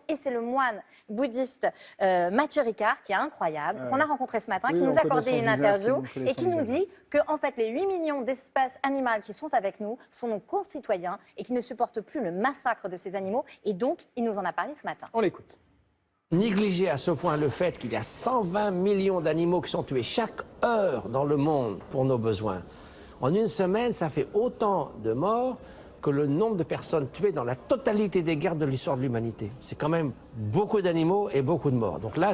Et c'est le moine bouddhiste Mathieu Ricard, qui est incroyable, qu'on a rencontré ce matin, Oui, qui nous a on connaît accordé son une visage, interview si on connaît et son qui nous visage. dit que en fait, les 8 millions d'espèces animales qui sont avec nous sont nos concitoyens et qui ne supportent plus le massacre de ces animaux. Et donc, il nous en a parlé ce matin. On l'écoute. Négliger à ce point le fait qu'il y a 120 millions d'animaux qui sont tués chaque heure dans le monde pour nos besoins. En une semaine, ça fait autant de morts que le nombre de personnes tuées dans la totalité des guerres de l'histoire de l'humanité. C'est quand même beaucoup d'animaux et beaucoup de morts. Donc là,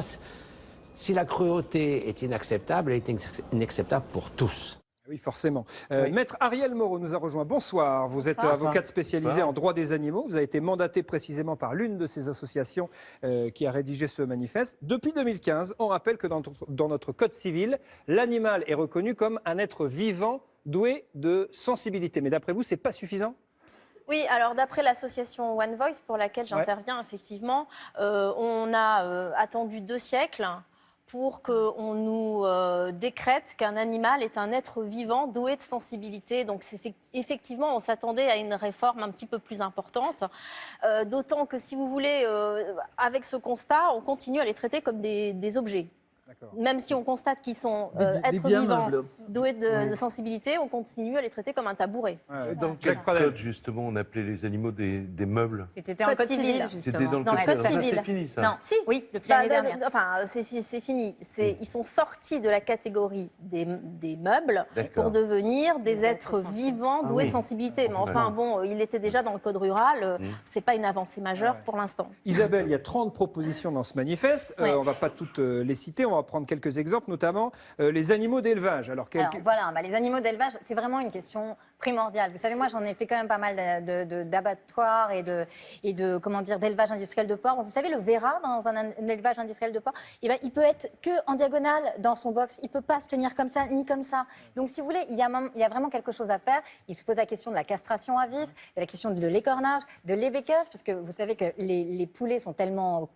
si la cruauté est inacceptable, elle est inacceptable pour tous. Oui, forcément. Oui. Maître Ariel Moreau nous a rejoint. Bonsoir. Vous êtes avocate spécialisée en droit des animaux. Vous avez été mandaté précisément par l'une de ces associations qui a rédigé ce manifeste. Depuis 2015, on rappelle que dans notre code civil, l'animal est reconnu comme un être vivant doué de sensibilité. Mais d'après vous, c'est pas suffisant ? Oui, alors d'après l'association One Voice, pour laquelle j'interviens, effectivement, on a attendu 2 siècles pour qu'on nous décrète qu'un animal est un être vivant doué de sensibilité. Donc effectivement, on s'attendait à une réforme un petit peu plus importante, d'autant que si vous voulez, avec ce constat, on continue à les traiter comme des objets. Même si on constate qu'ils sont êtres vivants, doués de sensibilité, on continue à les traiter comme un tabouret. Dans quel code, justement, on appelait les animaux des meubles? C'était en code civil, justement. C'était dans le code civil. C'est fini, ça? Non, si, oui, depuis l'année dernière. Enfin, c'est fini. Ils sont sortis de la catégorie des meubles pour devenir des êtres vivants doués de sensibilité. Mais enfin, bon, il était déjà dans le code rural. C'est pas une avancée majeure pour l'instant. Isabelle, il y a 30 propositions dans ce manifeste. On ne va pas toutes les citer. On va prendre quelques exemples, notamment les animaux d'élevage. Alors voilà, les animaux d'élevage, c'est vraiment une question primordiale. Vous savez, moi, j'en ai fait quand même pas mal d'abattoirs et de comment dire, d'élevage industriel de porc. Vous savez, le verra dans un élevage industriel de porc, eh ben, il peut être que en diagonale dans son box. Il peut pas se tenir comme ça ni comme ça. Donc, si vous voulez, il y a vraiment quelque chose à faire. Il se pose la question de la castration à vif, de la question de l'écornage, de l'ébécage, parce que vous savez que les poulets sont tellement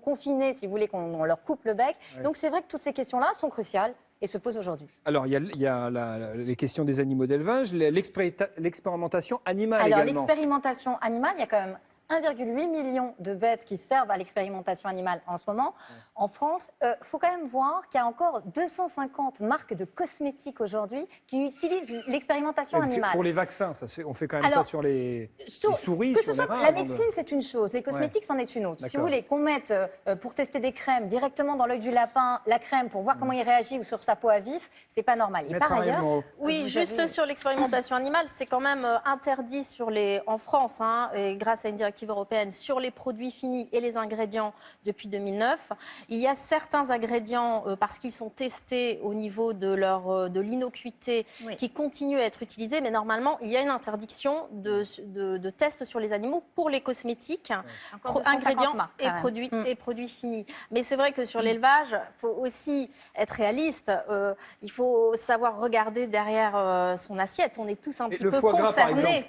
confinés, si vous voulez, qu'on leur coupe le bec. Oui. Donc c'est vrai que toutes ces questions-là sont cruciales et se posent aujourd'hui. Alors il y a les questions des animaux d'élevage, l'expérimentation animale également. Alors l'expérimentation animale, il y a quand même 1,8 million de bêtes qui servent à l'expérimentation animale en ce moment. En France, faut quand même voir qu'il y a encore 250 marques de cosmétiques aujourd'hui qui utilisent l'expérimentation animale. Pour les vaccins, on fait quand même ça sur les souris. Que ce soit la médecine, c'est une chose, les cosmétiques, c'en est une autre. Si vous voulez qu'on mette pour tester des crèmes directement dans l'œil du lapin, la crème pour voir comment il réagit ou sur sa peau à vif, c'est pas normal. Et par ailleurs, oui, juste sur l'expérimentation animale, c'est quand même interdit en France, et grâce à une directive européenne sur les produits finis et les ingrédients depuis 2009. Il y a certains ingrédients, parce qu'ils sont testés au niveau de l'innocuité, qui continuent à être utilisés, mais normalement, il y a une interdiction de tests sur les animaux pour les cosmétiques, ingrédients et produits finis. Mais c'est vrai que sur l'élevage, il faut aussi être réaliste. Il faut savoir regarder derrière son assiette. On est tous un petit peu concernés.